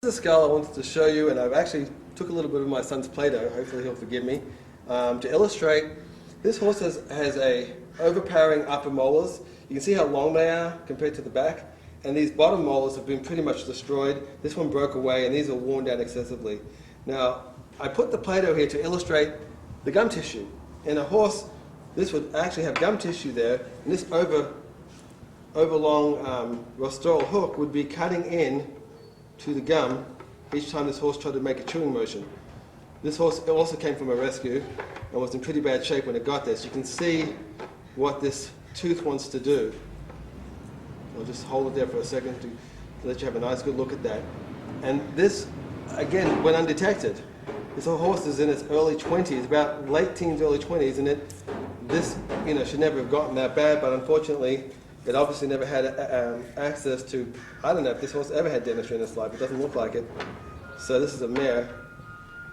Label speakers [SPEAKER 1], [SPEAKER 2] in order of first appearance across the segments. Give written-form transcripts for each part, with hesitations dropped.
[SPEAKER 1] This is a skull I wanted to show you, and I've actually took a little bit of my son's Play-Doh, hopefully he'll forgive me, to illustrate. This horse has a overpowering upper molars. You can see how long they are compared to the back, and these bottom molars have been pretty much destroyed. This one broke away, and these are worn down excessively. Now, I put the Play-Doh here to illustrate the gum tissue. In a horse, this would actually have gum tissue there, and this overlong rostral hook would be cutting in to the gum each time this horse tried to make a chewing motion. This horse also came from a rescue and was in pretty bad shape when it got there. So you can see what this tooth wants to do. I'll just hold it there for a second to let you have a nice good look at that. And this, again, went undetected. This horse is in its early 20s, about late teens, early 20s, and this should never have gotten that bad, but unfortunately it obviously never had access to, I don't know if this horse ever had dentistry in its life, it doesn't look like it. So this is a mare,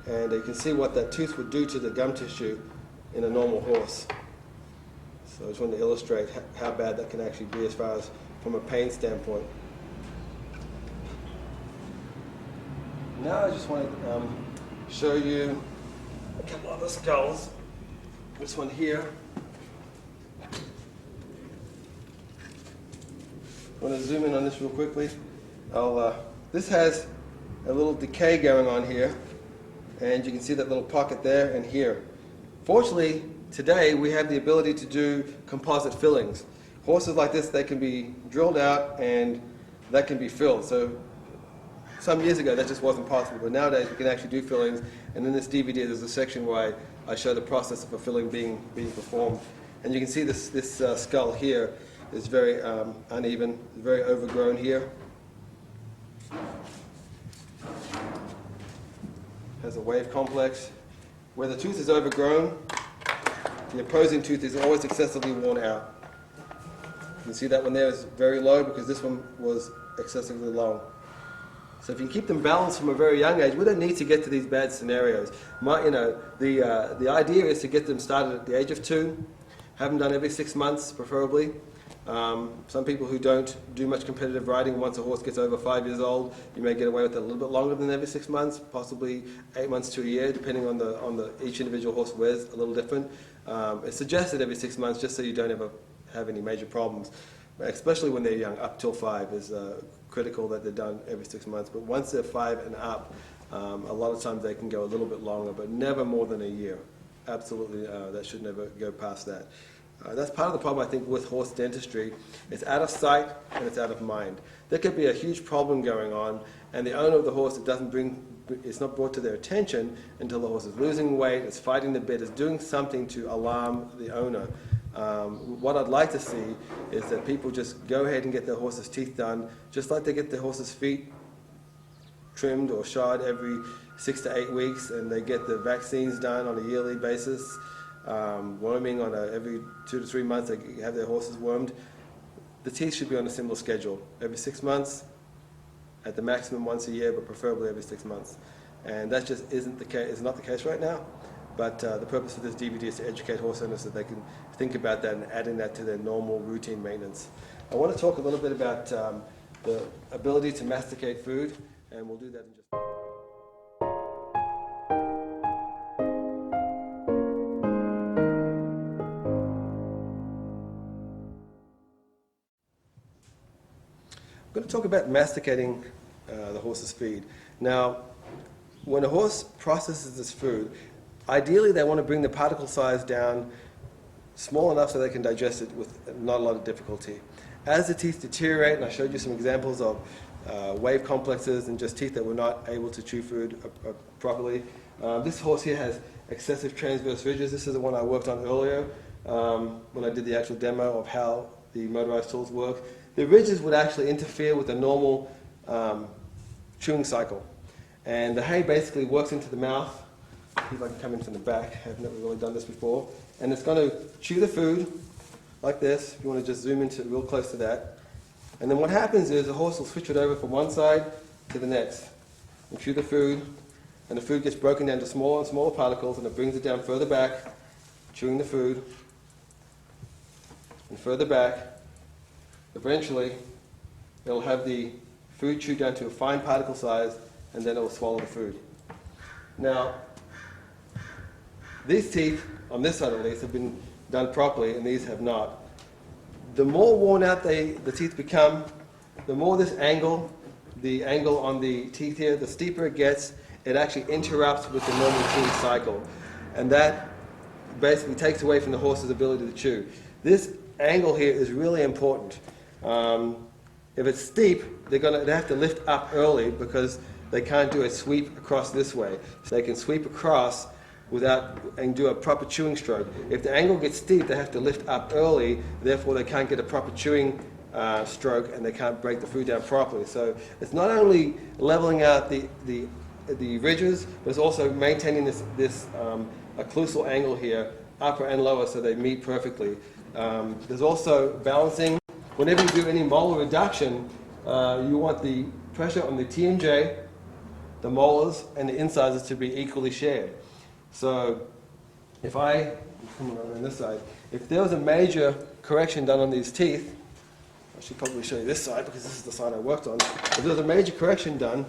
[SPEAKER 1] and you can see what that tooth would do to the gum tissue in a normal horse. So I just wanted to illustrate how bad that can actually be as far as from a pain standpoint. Now I just want to show you a couple other skulls. This one here. I want to zoom in on this real quickly. This has a little decay going on here, and you can see that little pocket there and here. Fortunately, today we have the ability to do composite fillings. Horses like this, they can be drilled out and that can be filled. So some years ago that just wasn't possible, but nowadays we can actually do fillings, and in this DVD there's a section where I show the process of a filling being performed. And you can see this skull here is very uneven, very overgrown here. Has a wave complex. Where the tooth is overgrown, the opposing tooth is always excessively worn out. You can see that one there is very low because this one was excessively long. So if you can keep them balanced from a very young age, we don't need to get to these bad scenarios. The idea is to get them started at the age of 2, have them done every 6 months preferably. Some people who don't do much competitive riding, once a horse gets over 5 years old, you may get away with it a little bit longer than every 6 months, possibly 8 months to a year, depending on each individual horse wears a little different. It's suggested every 6 months just so you don't ever have any major problems, especially when they're young. Up till 5 is critical that they're done every 6 months, but once they're 5 and up, a lot of times they can go a little bit longer, but never more than a year. Absolutely, that should never go past that. That's part of the problem, I think, with horse dentistry. It's out of sight and it's out of mind. There could be a huge problem going on, and the owner of the horse, it's not brought to their attention until the horse is losing weight, is fighting the bit, is doing something to alarm the owner. What I'd like to see is that people just go ahead and get their horse's teeth done, just like they get their horse's feet trimmed or shod every 6 to 8 weeks, and they get the vaccines done on a yearly basis. Worming on every 2 to 3 months, they have their horses wormed. The teeth should be on a similar schedule. Every 6 months, at the maximum once a year, but preferably every 6 months. And that just isn't the case. It's not the case right now. But the purpose of this DVD is to educate horse owners so they can think about that and adding that to their normal routine maintenance. I want to talk a little bit about the ability to masticate food, and we'll do that in just a minute. I'm going to talk about masticating the horse's feed. Now, when a horse processes this food, ideally they want to bring the particle size down small enough so they can digest it with not a lot of difficulty. As the teeth deteriorate, and I showed you some examples of wave complexes and just teeth that were not able to chew food properly. This horse here has excessive transverse ridges. This is the one I worked on earlier when I did the actual demo of how the motorized tools work. The ridges would actually interfere with the normal chewing cycle. And the hay basically works into the mouth. See if I can come in from the back. I've never really done this before. And it's going to chew the food like this. If you want to just zoom into real close to that. And then what happens is the horse will switch it over from one side to the next and chew the food. And the food gets broken down to smaller and smaller particles, and it brings it down further back, chewing the food, and further back. Eventually, it'll have the food chewed down to a fine particle size, and then it will swallow the food. Now, these teeth, on this side at least, have been done properly, and these have not. The more worn out the teeth become, the more this angle, the angle on the teeth here, the steeper it gets, it actually interrupts with the normal chewing cycle. And that basically takes away from the horse's ability to chew. This angle here is really important. If it's steep, they have to lift up early because they can't do a sweep across this way. So they can sweep across and do a proper chewing stroke. If the angle gets steep, they have to lift up early, therefore they can't get a proper chewing stroke and they can't break the food down properly. So it's not only leveling out the ridges, but it's also maintaining this occlusal angle here, upper and lower, so they meet perfectly. There's also balancing. Whenever you do any molar reduction, you want the pressure on the TMJ, the molars, and the incisors to be equally shared. So if I come around on this side, if there was a major correction done on these teeth, I should probably show you this side because this is the side I worked on. If there was a major correction done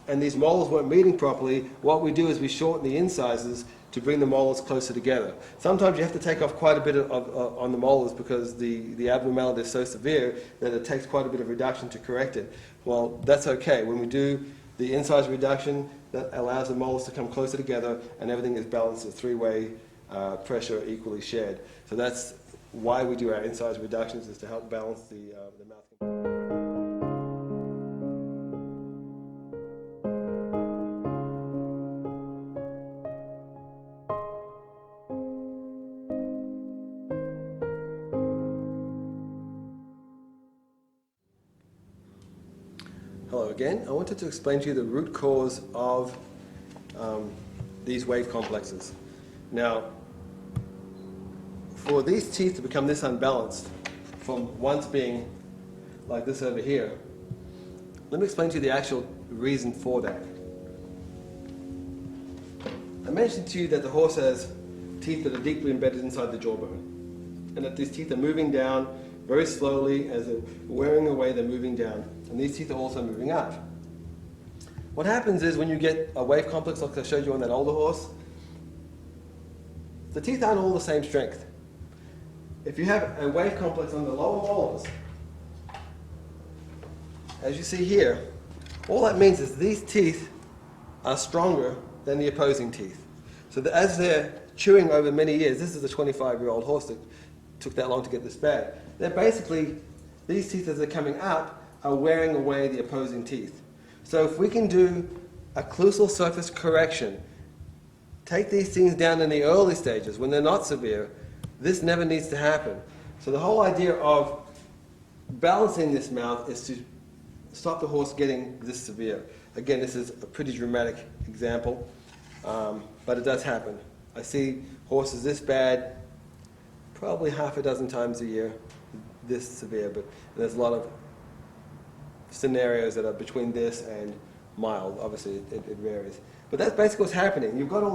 [SPEAKER 1] and these molars weren't meeting properly, what we do is we shorten the incisors to bring the molars closer together. Sometimes you have to take off quite a bit on the molars because the abnormality is so severe that it takes quite a bit of reduction to correct it. Well, that's okay. When we do the incisor reduction, that allows the molars to come closer together and everything is balanced, a three-way pressure equally shared. So that's why we do our incisor reductions, is to help balance the mouth. Hello again. I wanted to explain to you the root cause of these wave complexes. Now, for these teeth to become this unbalanced, from once being like this over here, let me explain to you the actual reason for that. I mentioned to you that the horse has teeth that are deeply embedded inside the jawbone, and that these teeth are moving down very slowly. As they're wearing away, they're moving down. And these teeth are also moving up. What happens is when you get a wave complex like I showed you on that older horse, the teeth aren't all the same strength. If you have a wave complex on the lower molars, as you see here, all that means is these teeth are stronger than the opposing teeth. So that as they're chewing over many years, this is a 25-year-old horse that took that long to get this bad. They're basically, these teeth as they're coming up are wearing away the opposing teeth. So if we can do occlusal surface correction, take these things down in the early stages when they're not severe, this never needs to happen. So the whole idea of balancing this mouth is to stop the horse getting this severe. Again, this is a pretty dramatic example, but it does happen. I see horses this bad probably half a dozen times a year, this severe, but there's a lot of scenarios that are between this and mild. Obviously, it varies. But that's basically what's happening. You've got all